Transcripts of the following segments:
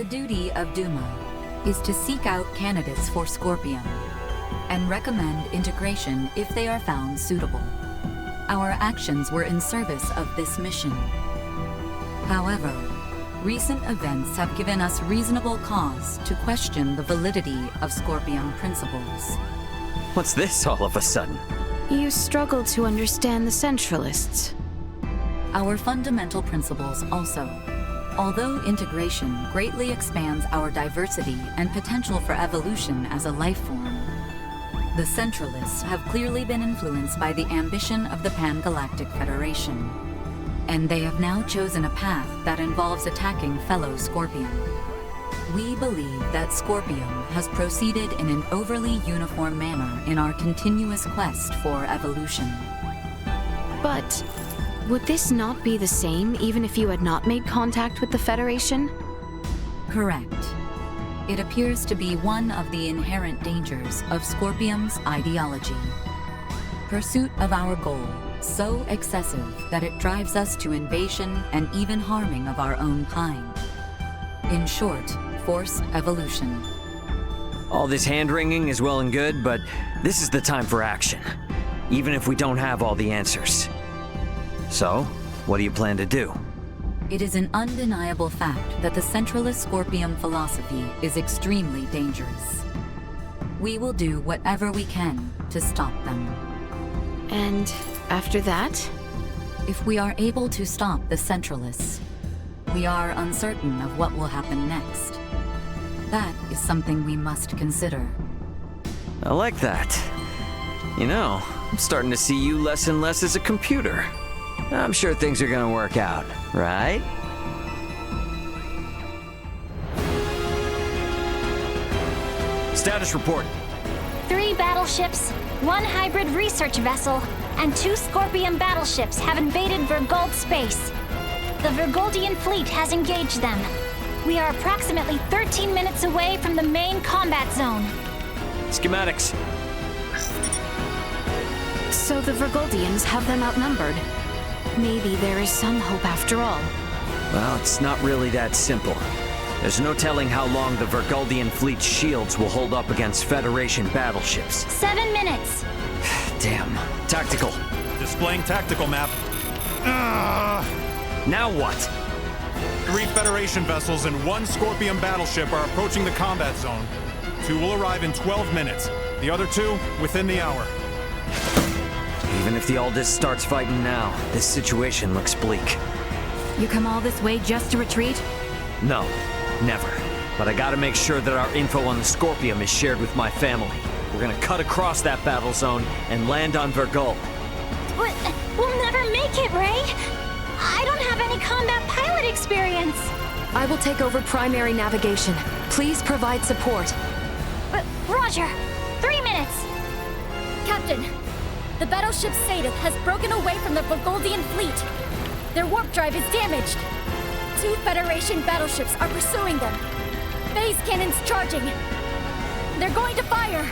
The duty of Duma is to seek out candidates for Scorpium and recommend integration if they are found suitable. Our actions were in service of this mission. However, recent events have given us reasonable cause to question the validity of Scorpium principles. What's this all of a sudden? You struggle to understand the Centralists. Our fundamental principles also. Although integration greatly expands our diversity and potential for evolution as a life form, the Centralists have clearly been influenced by the ambition of the Pan-Galactic Federation, and they have now chosen a path that involves attacking fellow Scorpion. We believe that Scorpium has proceeded in an overly uniform manner in our continuous quest for evolution. But would this not be the same even if you had not made contact with the Federation? Correct. It appears to be one of the inherent dangers of Scorpium's ideology. Pursuit of our goal, so excessive that it drives us to invasion and even harming of our own kind. In short, forced evolution. All this hand-wringing is well and good, but this is the time for action, even if we don't have all the answers. So, what do you plan to do? It is an undeniable fact that the Centralist Scorpium philosophy is extremely dangerous. We will do whatever we can to stop them. And after that? If we are able to stop the Centralists, we are uncertain of what will happen next. That is something we must consider. I like that. You know, I'm starting to see you less and less as a computer. I'm sure things are gonna work out, right? Status report. 3 battleships, 1 hybrid research vessel, and 2 Scorpion battleships have invaded Vergold space. The Vergoldian fleet has engaged them. We are approximately 13 minutes away from the main combat zone. Schematics. So the Vergoldians have them outnumbered. Maybe there is some hope after all. Well, it's not really that simple. There's no telling how long the Vergoldian fleet's shields will hold up against Federation battleships. 7 minutes. Damn. Tactical. Displaying tactical map. Now what? 3 Federation vessels and 1 Scorpion battleship are approaching the combat zone. 2 will arrive in 12 minutes. The other 2 within the hour. Even if the Aldis starts fighting now, this situation looks bleak. You come all this way just to retreat? No, never. But I gotta make sure that our info on the Scorpium is shared with my family. We're gonna cut across that battle zone and land on Vergold. We'll never make it, Ray. I don't have any combat pilot experience. I will take over primary navigation. Please provide support. Roger. 3 minutes. Captain, the battleship Sadith has broken away from the Vergoldian fleet. Their warp drive is damaged. 2 Federation battleships are pursuing them. Phase cannons charging. They're going to fire.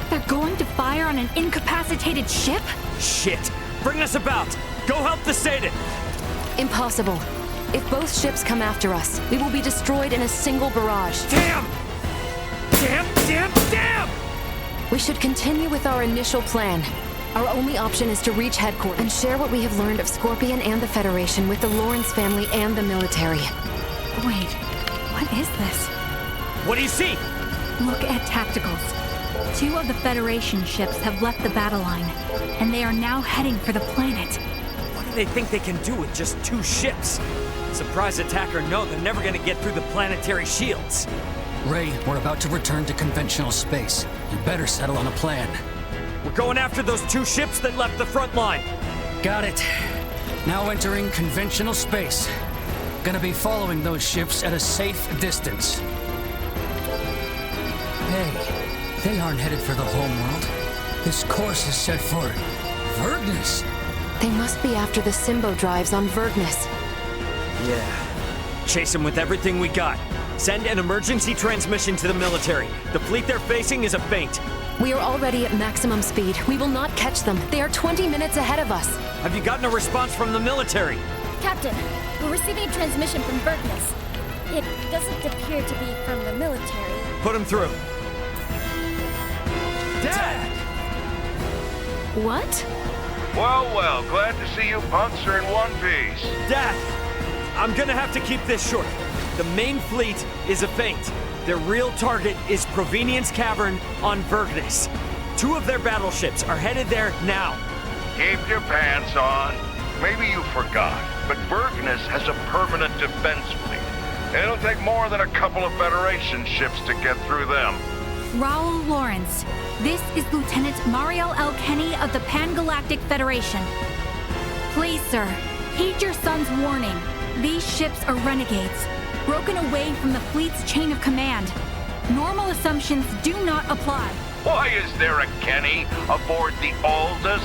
They're going to fire on an incapacitated ship? Shit! Bring us about! Go help the Sadith! Impossible. If both ships come after us, we will be destroyed in a single barrage. Damn! Damn! We should continue with our initial plan. Our only option is to reach headquarters and share what we have learned of Scorpion and the Federation with the Lawrence family and the military. Wait, what is this? What do you see? Look at tacticals. 2 of the Federation ships have left the battle line, and they are now heading for the planet. What do they think they can do with just 2 ships? Surprise attack or no, they're never gonna get through the planetary shields. Ray, we're about to return to conventional space. You better settle on a plan. We're going after those 2 ships that left the front line. Got it. Now entering conventional space. Gonna be following those ships at a safe distance. Hey, they aren't headed for the homeworld. This course is set for Vergnus. They must be after the Symbo drives on Vergnus. Yeah. Chase them with everything we got. Send an emergency transmission to the military. The fleet they're facing is a feint. We are already at maximum speed. We will not catch them. They are 20 minutes ahead of us. Have you gotten a response from the military? Captain, we're receiving a transmission from Vergnus. It doesn't appear to be from the military. Put him through. Dad! What? Well, glad to see you punks are in one piece. Dad, I'm gonna have to keep this short. The main fleet is a feint. Their real target is Provenience Cavern on Vergnus. 2 of their battleships are headed there now. Keep your pants on. Maybe you forgot, but Vergnus has a permanent defense fleet. It'll take more than a couple of Federation ships to get through them. Raul Lawrence, this is Lieutenant Mariel L. Kenny of the Pan-Galactic Federation. Please, sir, heed your son's warning. These ships are renegades, broken away from the fleet's chain of command. Normal assumptions do not apply. Why is there a Kenny aboard the Aldous?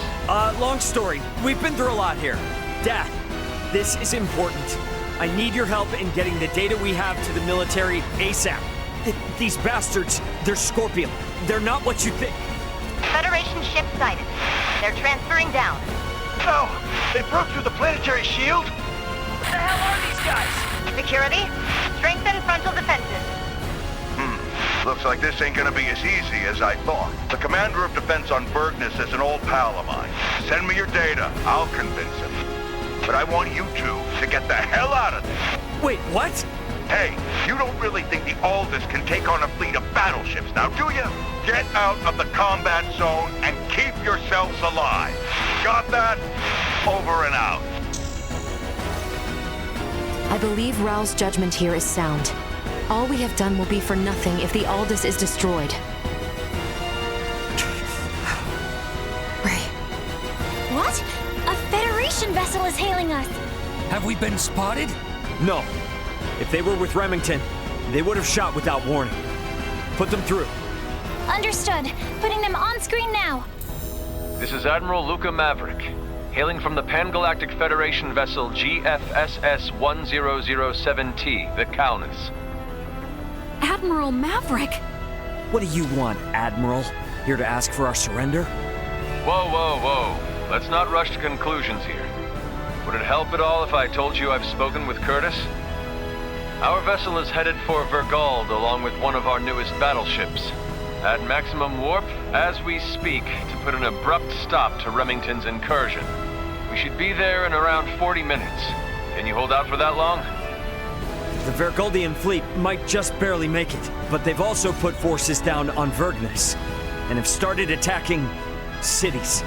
Long story. We've been through a lot here. Dad, this is important. I need your help in getting the data we have to the military ASAP. These bastards, they're Scorpium. They're not what you think. Federation ship sighted. They're transferring down. No! They broke through the planetary shield? What the hell are these guys? Security, strengthen frontal defenses. Looks like this ain't gonna be as easy as I thought. The commander of defense on Vergnus is an old pal of mine. Send me your data. I'll convince him. But I want you two to get the hell out of there. Wait, what? Hey, you don't really think the Aldous can take on a fleet of battleships now, do you? Get out of the combat zone and keep yourselves alive. Got that? Over and out. I believe Raul's judgment here is sound. All we have done will be for nothing if the Aldous is destroyed. Ray. What? A Federation vessel is hailing us. Have we been spotted? No. If they were with Remington, they would have shot without warning. Put them through. Understood. Putting them on screen now. This is Admiral Luca Maverick, hailing from the Pan-Galactic Federation vessel GFSS 1007T, the Calnus. Admiral Maverick! What do you want, Admiral? Here to ask for our surrender? Whoa. Let's not rush to conclusions here. Would it help at all if I told you I've spoken with Curtis? Our vessel is headed for Vergald along with one of our newest battleships. At maximum warp, as we speak, to put an abrupt stop to Remington's incursion. We should be there in around 40 minutes. Can you hold out for that long? The Vergoldian fleet might just barely make it, but they've also put forces down on Vergnus, and have started attacking cities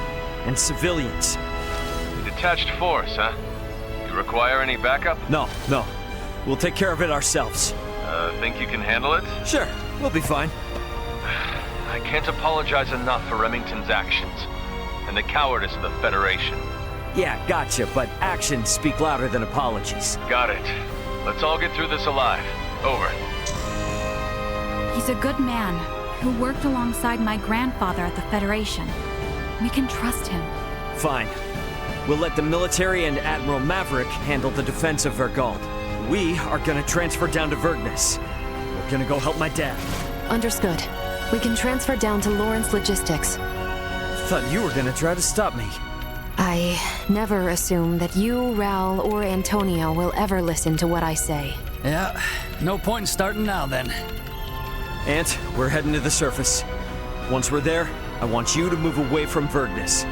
and civilians. A detached force, huh? You require any backup? No. We'll take care of it ourselves. Think you can handle it? Sure, we'll be fine. I can't apologize enough for Remington's actions, and the cowardice of the Federation. Yeah, gotcha, but actions speak louder than apologies. Got it. Let's all get through this alive. Over. He's a good man who worked alongside my grandfather at the Federation. We can trust him. Fine. We'll let the military and Admiral Maverick handle the defense of Vergald. We are gonna transfer down to Vergnus. We're gonna go help my dad. Understood. We can transfer down to Lawrence Logistics. Thought you were gonna try to stop me. I never assume that you, Raul, or Antonio will ever listen to what I say. Yeah, no point in starting now then. Ant, we're heading to the surface. Once we're there, I want you to move away from Vergnus.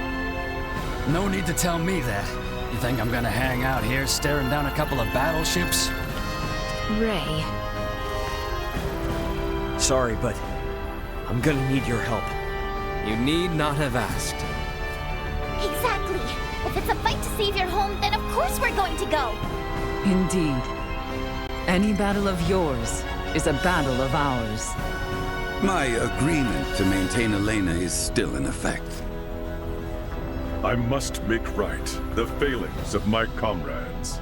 No need to tell me that. You think I'm gonna hang out here staring down a couple of battleships? Ray. Sorry, but I'm gonna need your help. You need not have asked. Exactly. If it's a fight to save your home, then of course we're going to go. Indeed. Any battle of yours is a battle of ours. My agreement to maintain Elena is still in effect. I must make right the failings of my comrades.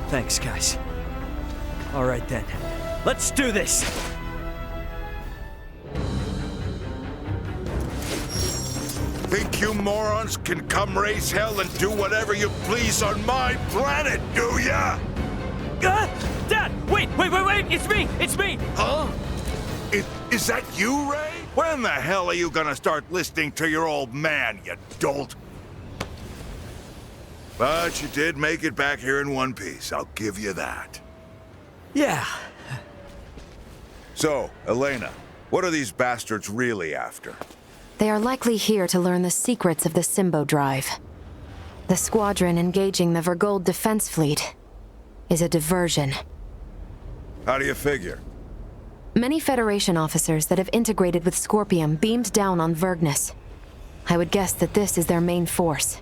Thanks, guys. All right then. Let's do this! Think you morons can come raise hell and do whatever you please on my planet, do ya? Dad! Wait! It's me! Huh? Is that you, Ray? When the hell are you gonna start listening to your old man, you dolt? But you did make it back here in one piece, I'll give you that. Yeah. So, Elena, what are these bastards really after? They are likely here to learn the secrets of the Symbo Drive. The squadron engaging the Vergold defense fleet is a diversion. How do you figure? Many Federation officers that have integrated with Scorpium beamed down on Vergnus. I would guess that this is their main force.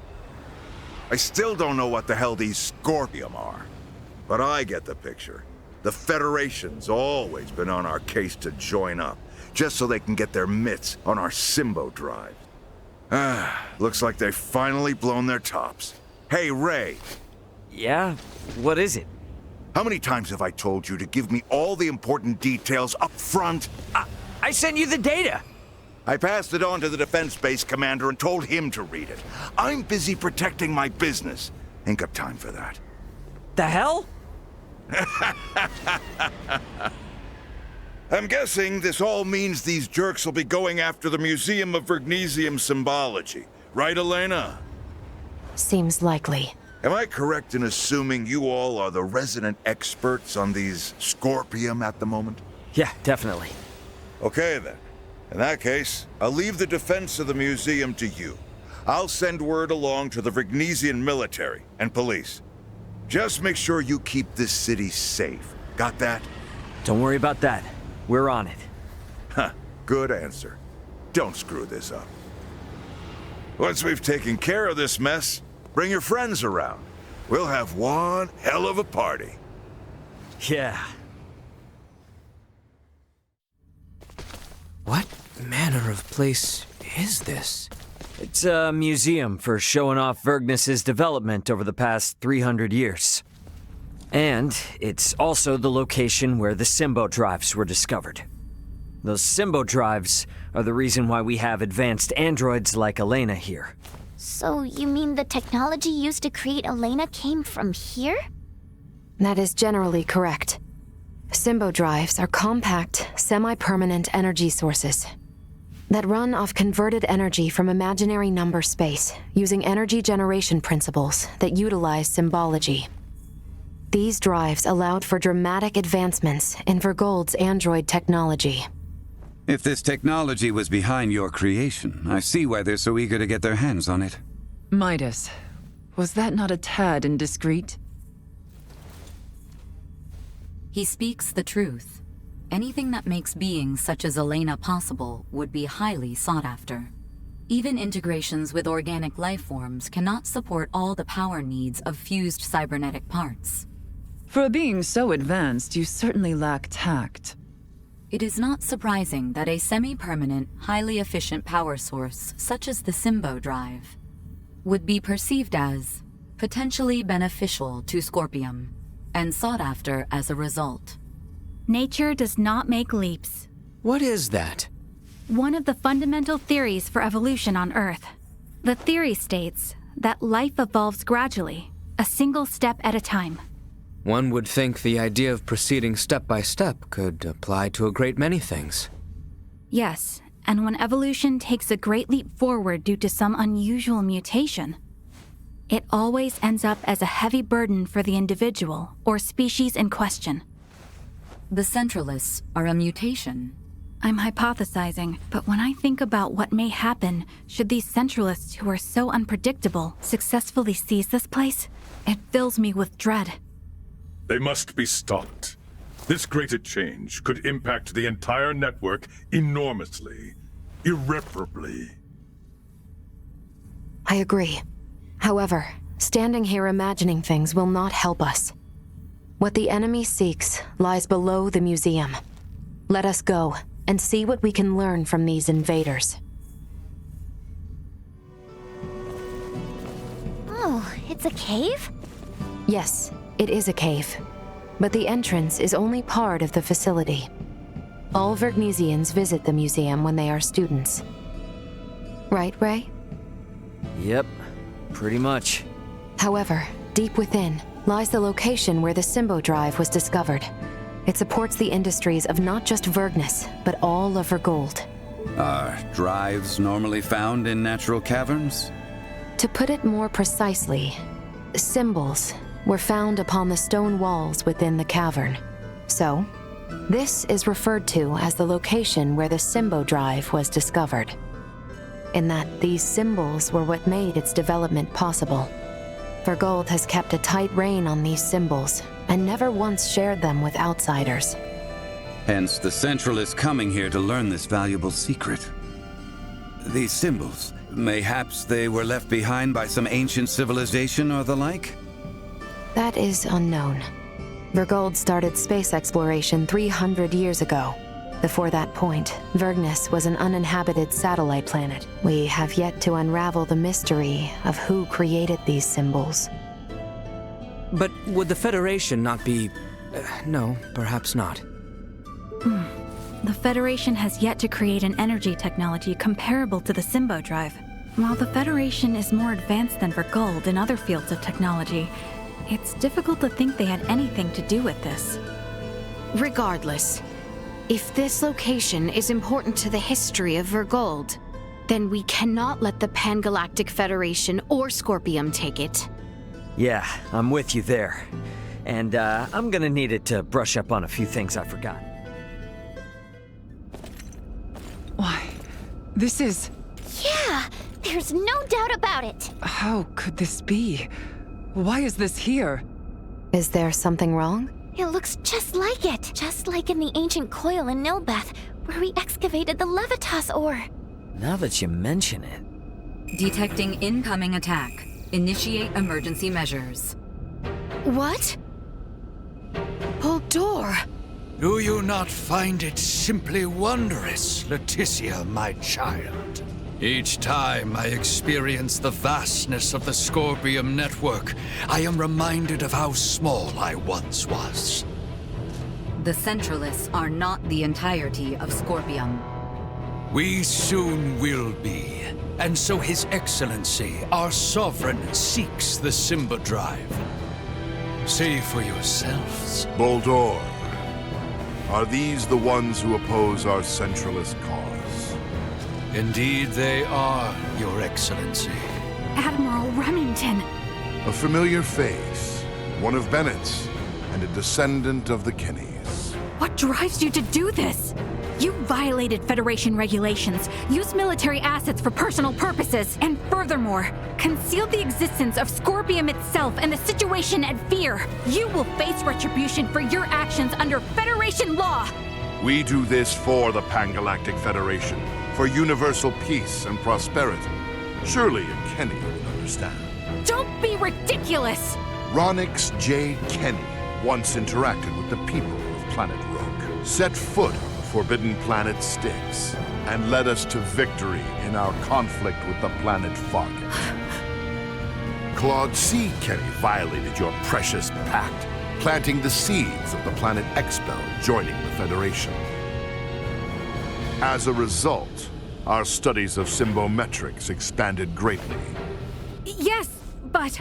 I still don't know what the hell these Scorpium are. But I get the picture. The Federation's always been on our case to join up, just so they can get their mitts on our Symbo Drive. Looks like they've finally blown their tops. Hey, Ray. Yeah? What is it? How many times have I told you to give me all the important details up front? I sent you the data! I passed it on to the defense base commander and told him to read it. I'm busy protecting my business. Ain't got time for that. The hell? I'm guessing this all means these jerks will be going after the Museum of Vergnesium Symbology. Right, Elena? Seems likely. Am I correct in assuming you all are the resident experts on these Scorpium at the moment? Yeah, definitely. Okay, then. In that case, I'll leave the defense of the museum to you. I'll send word along to the Vergnesian military and police. Just make sure you keep this city safe. Got that? Don't worry about that. We're on it. Huh, good answer. Don't screw this up. Once we've taken care of this mess, bring your friends around. We'll have one hell of a party. Yeah. What manner of place is this? It's a museum for showing off Vergnus's development over the past 300 years. And it's also the location where the Symbo Drives were discovered. Those Symbo Drives are the reason why we have advanced androids like Elena here. So you mean the technology used to create Elena came from here? That is generally correct. Symbo Drives are compact, semi-permanent energy sources that run off converted energy from imaginary number space using energy generation principles that utilize symbology. These drives allowed for dramatic advancements in Vergold's android technology. If this technology was behind your creation, I see why they're so eager to get their hands on it. Midas, was that not a tad indiscreet? He speaks the truth. Anything that makes beings such as Elena possible would be highly sought after. Even integrations with organic life forms cannot support all the power needs of fused cybernetic parts. For a being so advanced, you certainly lack tact. It is not surprising that a semi-permanent, highly efficient power source such as the Symbo Drive would be perceived as potentially beneficial to Scorpium and sought after as a result. Nature does not make leaps. What is that? One of the fundamental theories for evolution on Earth. The theory states that life evolves gradually, a single step at a time. One would think the idea of proceeding step by step could apply to a great many things. Yes, and when evolution takes a great leap forward due to some unusual mutation, it always ends up as a heavy burden for the individual or species in question. The Centralists are a mutation. I'm hypothesizing, but when I think about what may happen should these Centralists who are so unpredictable successfully seize this place, it fills me with dread. They must be stopped. This greater change could impact the entire network enormously, irreparably. I agree. However, standing here imagining things will not help us. What the enemy seeks lies below the museum. Let us go and see what we can learn from these invaders. Oh, it's a cave? Yes, it is a cave. But the entrance is only part of the facility. All Vergnesians visit the museum when they are students. Right, Ray? Yep, pretty much. However, deep within lies the location where the Symbo Drive was discovered. It supports the industries of not just Vergnus, but all of Vergold. Are drives normally found in natural caverns? To put it more precisely, symbols were found upon the stone walls within the cavern. So, this is referred to as the location where the Symbo drive was discovered, in that these symbols were what made its development possible. Vergold has kept a tight rein on these symbols and never once shared them with outsiders. Hence the Centralists coming here to learn this valuable secret. These symbols, mayhaps they were left behind by some ancient civilization or the like? That is unknown. Vergold started space exploration 300 years ago. Before that point, Vergnus was an uninhabited satellite planet. We have yet to unravel the mystery of who created these symbols. But would the Federation not be... no, perhaps not. The Federation has yet to create an energy technology comparable to the Symbo drive. While the Federation is more advanced than Vergold in other fields of technology, it's difficult to think they had anything to do with this. Regardless, if this location is important to the history of Vergold, then we cannot let the Pangalactic Federation or Scorpium take it. Yeah, I'm with you there. And I'm gonna need it to brush up on a few things I forgot. Why, this is... Yeah, there's no doubt about it. How could this be? Why is this here? Is there something wrong? It looks just like it. Just like in the ancient coil in Nilbeth, where we excavated the Levitas ore. Now that you mention it... Detecting incoming attack. Initiate emergency measures. What? Hold door. Do you not find it simply wondrous, Leticia, my child? Each time I experience the vastness of the Scorpium network, I am reminded of how small I once was. The Centralists are not the entirety of Scorpium. We soon will be, and so His Excellency, our Sovereign, seeks the Symbo drive. See for yourselves. Boldor, are these the ones who oppose our Centralist cause? Indeed they are, Your Excellency. Admiral Remington! A familiar face, one of Bennett's, and a descendant of the Kennys. What drives you to do this? You violated Federation regulations, used military assets for personal purposes, and furthermore, concealed the existence of Scorpium itself and the situation at Fear. You will face retribution for your actions under Federation law! We do this for the Pangalactic Federation, for universal peace and prosperity. Surely a Kenny would understand. Don't be ridiculous! Ronix J. Kenny once interacted with the people of Planet Rook, set foot on the forbidden planet Styx, and led us to victory in our conflict with the planet Fargate. Claude C. Kenny violated your precious pact, planting the seeds of the planet Expel joining the Federation. As a result, our studies of symbometrics expanded greatly. Yes, but...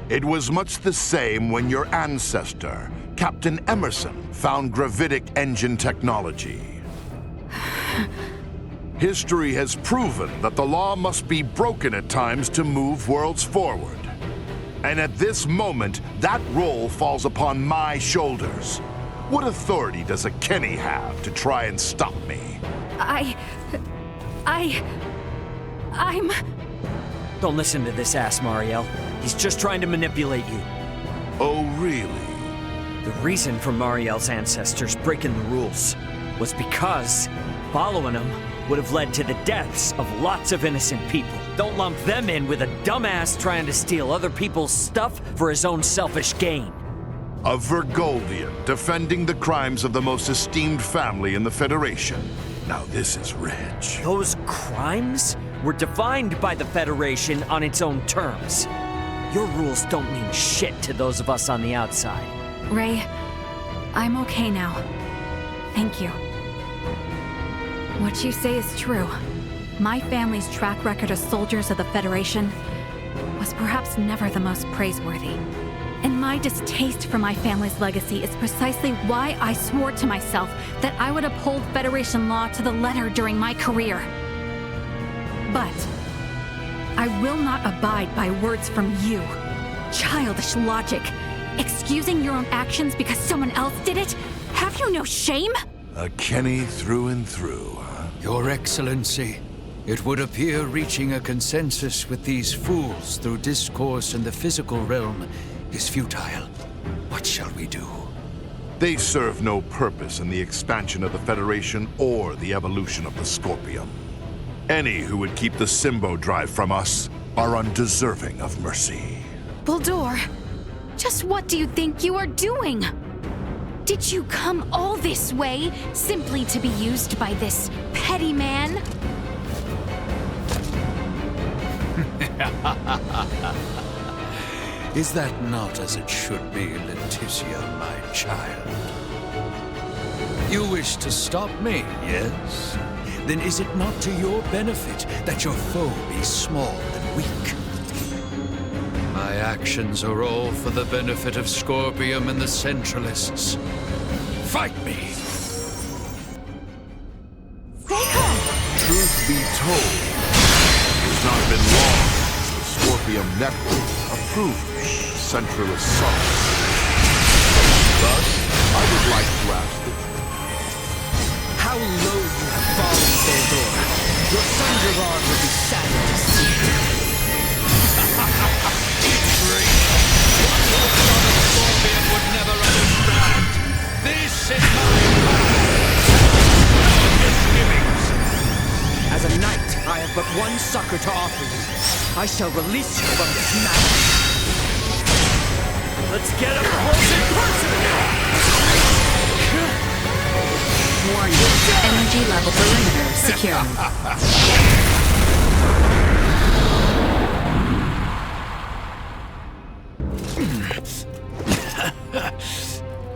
It was much the same when your ancestor, Captain Emerson, found gravitic engine technology. History has proven that the law must be broken at times to move worlds forward. And at this moment, that role falls upon my shoulders. What authority does a Kenny have to try and stop me? I'm... Don't listen to this ass, Mariel. He's just trying to manipulate you. Oh, really? The reason for Mariel's ancestors breaking the rules was because following them would have led to the deaths of lots of innocent people. Don't lump them in with a dumbass trying to steal other people's stuff for his own selfish gain. A Vergoldian defending the crimes of the most esteemed family in the Federation. Now this is rich. Those crimes were defined by the Federation on its own terms. Your rules don't mean shit to those of us on the outside. Ray, I'm okay now. Thank you. What you say is true. My family's track record as soldiers of the Federation was perhaps never the most praiseworthy. And my distaste for my family's legacy is precisely why I swore to myself that I would uphold Federation law to the letter during my career. But I will not abide by words from you. Childish logic. Excusing your own actions because someone else did it? Have you no shame? A Kenny through and through, huh? Your Excellency, it would appear reaching a consensus with these fools through discourse in the physical realm is futile. What shall we do? They serve no purpose in the expansion of the Federation or the evolution of the Scorpium. Any who would keep the Symbo Drive from us are undeserving of mercy. Buldur, just what do you think you are doing? Did you come all this way simply to be used by this petty man? Is that not as it should be, Leticia, my child? You wish to stop me, yes? Then is it not to your benefit that your foe be small and weak? My actions are all for the benefit of Scorpium and the Centralists. Fight me! Truth be told, it has not been long since the Scorpium Network approved me as Centralist son. Thus, I would like to ask that how low you have fallen, Buldur. Your son Gerard would be saddened to see you. What your son of Scorpion would never understand. This is my path. No misgivings. As a knight, I have but one succor to offer you. I shall release you from this madness. Let's get up close and personal! Warning, energy level perimeter secure.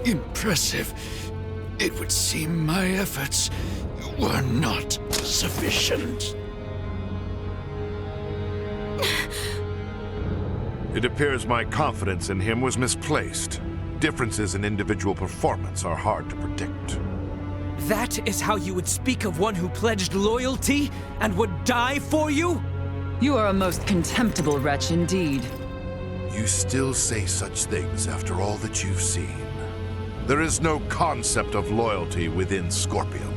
Impressive. It would seem my efforts were not sufficient. it appears my confidence in him was misplaced. Differences in individual performance are hard to predict. That is how you would speak of one who pledged loyalty and would die for you? You are a most contemptible wretch indeed. You still say such things after all that you've seen. There is no concept of loyalty within Scorpium.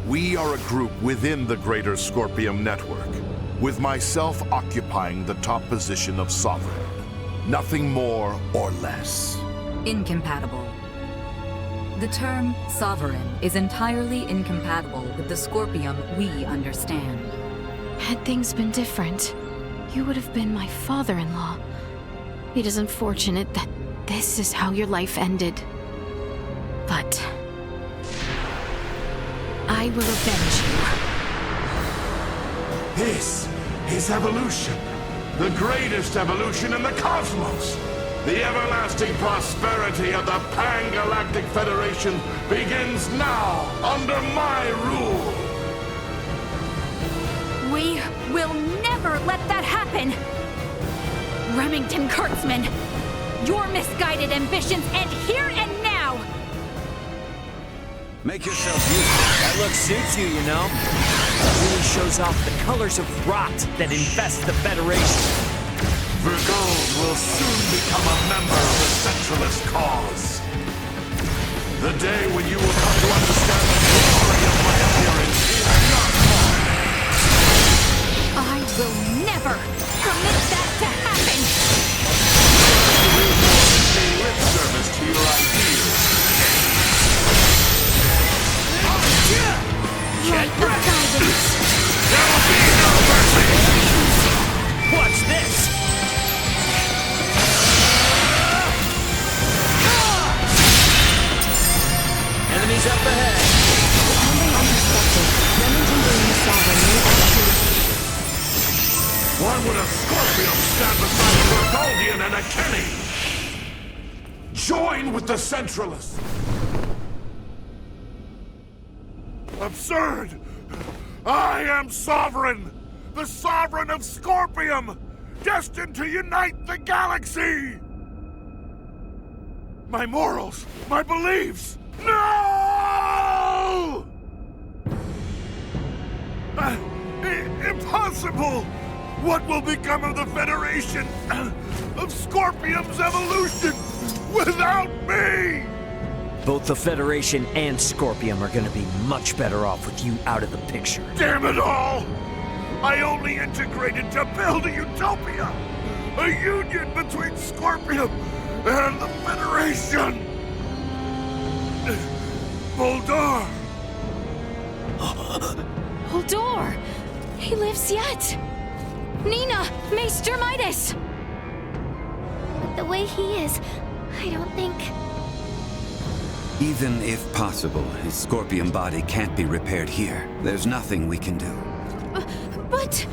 We are a group within the greater Scorpium network, with myself occupying the top position of Sovereign. Nothing more or less. Incompatible. The term Sovereign is entirely incompatible with the Scorpium we understand. Had things been different, you would have been my father-in-law. It is unfortunate that this is how your life ended. But I will avenge you. This is evolution. The greatest evolution in the cosmos. The everlasting prosperity of the Pan-Galactic Federation begins now under my rule. We will never let that happen! Remington Kurtzman, your misguided ambitions end here and now! Make yourself useful. That look suits you, you know. It really shows off the colors of rot that infest the Federation. Vergold will soon become a member of the Centralist cause. The day when you will come to understand the glory of my appearance is not far. I will never permit that to happen! Pay lip service to your ideas. Light of guidance! There will be no mercy! Watch this! Enemies up ahead! Depending on perspective, Remington being the Sovereign may actually... Why would a Scorpium stand beside a Vergoldian and a Kenny? Join with the Centralists! Absurd! I am Sovereign! The Sovereign of Scorpium! Destined to unite the galaxy! My morals, my beliefs! No! Impossible! What will become of the Federation? Of Scorpium's evolution? without me! Both the Federation and Scorpium are gonna be much better off with you out of the picture. Damn it all! I only integrated to build a utopia! A union between Scorpium and the Federation! Bulldor! Bulldor! He lives yet! Nina! Maester Midas! But the way he is, I don't think... Even if possible, his Scorpium body can't be repaired here. There's nothing we can do. But...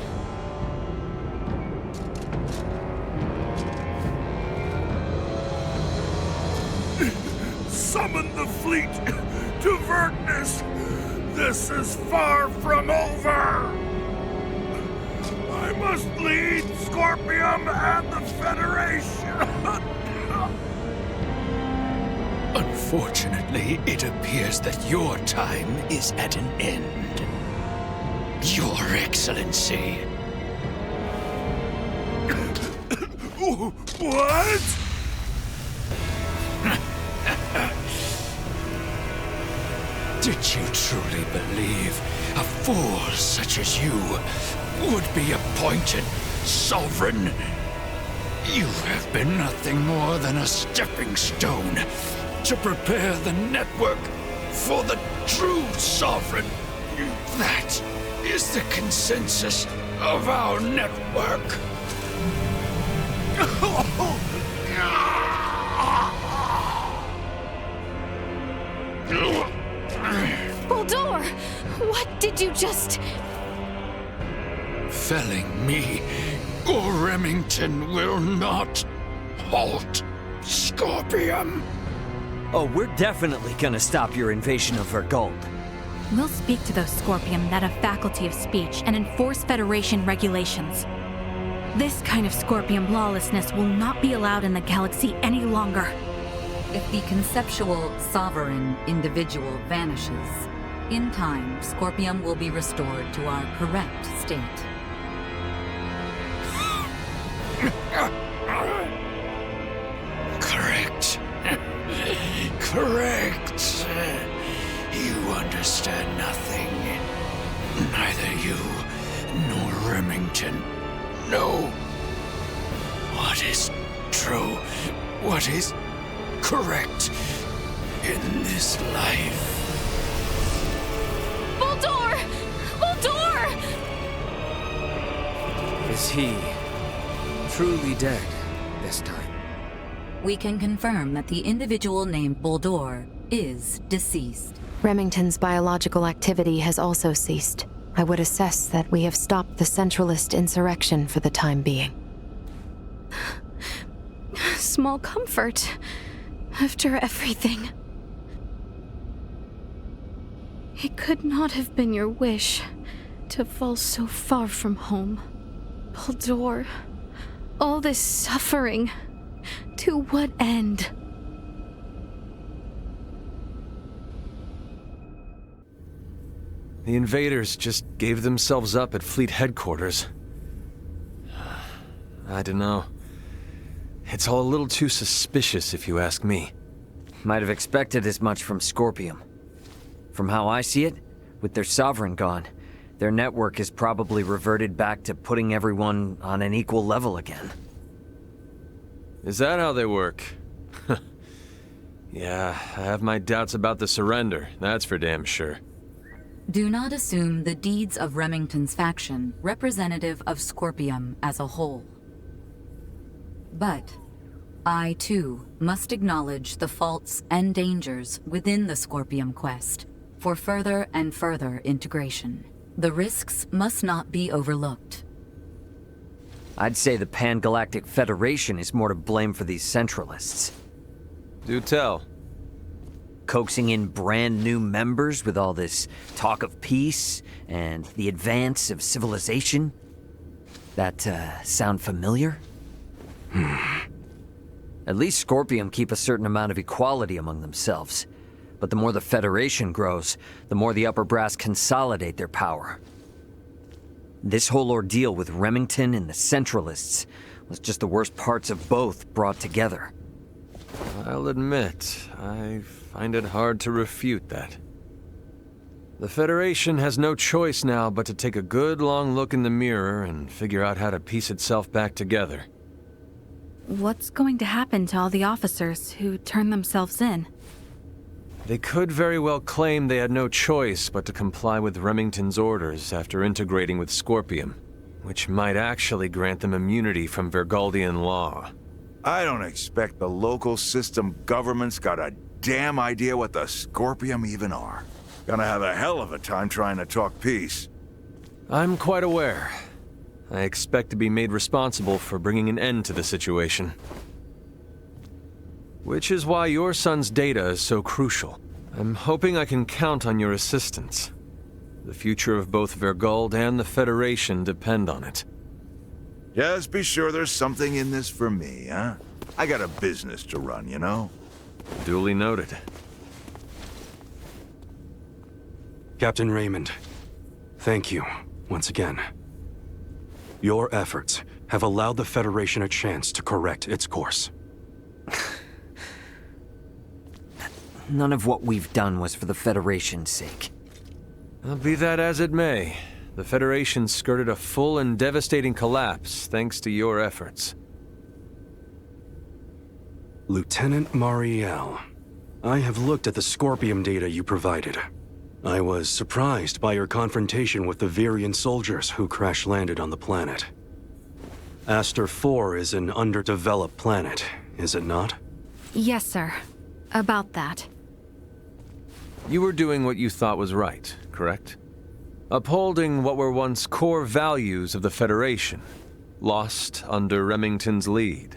Summon the fleet to Vertness! This is far from over! I must lead Scorpium and the Federation! Unfortunately, it appears that your time is at an end. Your Excellency. What? Did you truly believe a fool such as you would be appointed sovereign? You have been nothing more than a stepping stone to prepare the network for the true sovereign. That is the consensus of our network. Bulldor! What did you just... Felling me or Remington will not halt Scorpium. Oh, we're definitely gonna stop your invasion of Vergold. We'll speak to those Scorpium that have faculty of speech and enforce Federation regulations. This kind of Scorpium lawlessness will not be allowed in the galaxy any longer. If the conceptual sovereign individual vanishes, in time, Scorpium will be restored to our correct state. Correct. Correct. You understand nothing. Neither you nor Remington know what is true, what is correct in this life. Bulldor! Bulldor! Is he truly dead this time? We can confirm that the individual named Bulldor is deceased. Remington's biological activity has also ceased. I would assess that we have stopped the Centralist insurrection for the time being. Small comfort. After everything. It could not have been your wish to fall so far from home. Bulldor, all this suffering, to what end? The invaders just gave themselves up at fleet headquarters. I don't know. It's all a little too suspicious, if you ask me. Might have expected as much from Scorpium. From how I see it, with their sovereign gone, their network is probably reverted back to putting everyone on an equal level again. Is that how they work? Yeah, I have my doubts about the surrender, that's for damn sure. Do not assume the deeds of Remington's faction representative of Scorpium as a whole. But I, too, must acknowledge the faults and dangers within the Scorpium quest for further and further integration. The risks must not be overlooked. I'd say the Pan-Galactic Federation is more to blame for these Centralists. Do tell. Coaxing in brand new members with all this talk of peace and the advance of civilization? That, sound familiar? At least Scorpium keep a certain amount of equality among themselves. But the more the Federation grows, the more the upper brass consolidate their power. This whole ordeal with Remington and the Centralists was just the worst parts of both brought together. I'll admit, I find it hard to refute that. The Federation has no choice now but to take a good long look in the mirror and figure out how to piece itself back together. What's going to happen to all the officers who turn themselves in? They could very well claim they had no choice but to comply with Remington's orders after integrating with Scorpium, which might actually grant them immunity from Vergaldian law. I don't expect the local system government's got a damn idea what the Scorpium even are. Gonna have a hell of a time trying to talk peace. I'm quite aware. I expect to be made responsible for bringing an end to the situation. Which is why your son's data is so crucial. I'm hoping I can count on your assistance. The future of both Vergald and the Federation depend on it. Just be sure there's something in this for me, huh? I got a business to run, you know? Duly noted. Captain Raymond, thank you, once again. Your efforts have allowed the Federation a chance to correct its course. None of what we've done was for the Federation's sake. Be that as it may, the Federation skirted a full and devastating collapse thanks to your efforts. Lieutenant Mariel, I have looked at the Scorpium data you provided. I was surprised by your confrontation with the Virian soldiers who crash-landed on the planet. Aster 4 is an underdeveloped planet, is it not? Yes, sir. About that. You were doing what you thought was right, correct? Upholding what were once core values of the Federation, lost under Remington's lead.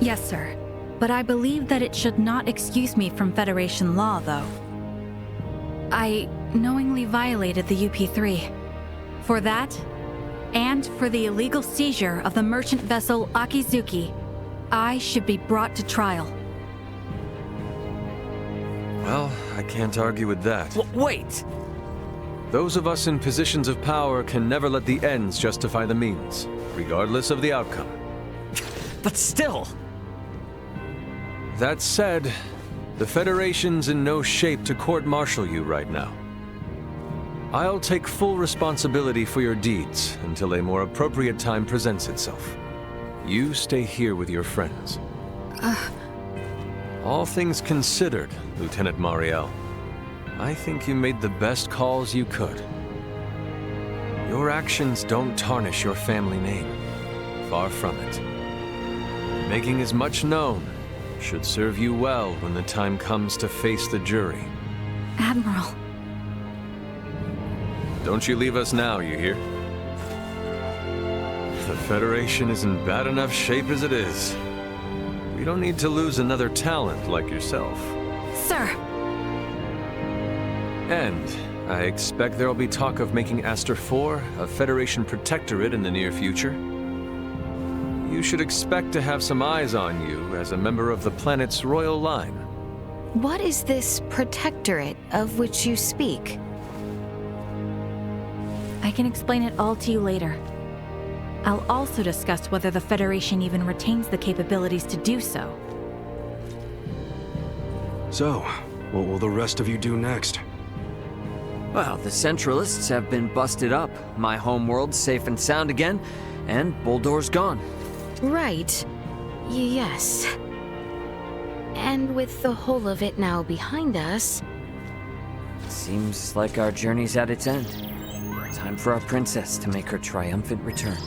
Yes, sir. But I believe that it should not excuse me from Federation law, though. I knowingly violated the UP3. For that, and for the illegal seizure of the merchant vessel Akizuki, I should be brought to trial. Well, I can't argue with that. Wait! Those of us in positions of power can never let the ends justify the means, regardless of the outcome. But still! That said, the Federation's in no shape to court-martial you right now. I'll take full responsibility for your deeds until a more appropriate time presents itself. You stay here with your friends. All things considered, Lieutenant Mariel, I think you made the best calls you could. Your actions don't tarnish your family name. Far from it. Making as much known should serve you well when the time comes to face the jury. Admiral. Don't you leave us now, you hear? The Federation is in bad enough shape as it is. We don't need to lose another talent like yourself. Sir! And I expect there'll be talk of making Aster 4 a Federation protectorate in the near future. You should expect to have some eyes on you as a member of the planet's royal line. What is this protectorate of which you speak? I can explain it all to you later. I'll also discuss whether the Federation even retains the capabilities to do so. So, what will the rest of you do next? Well, the Centralists have been busted up, my homeworld's safe and sound again, and Buldor's gone. Right. Yes. And with the whole of it now behind us... Seems like our journey's at its end. Time for our princess to make her triumphant return.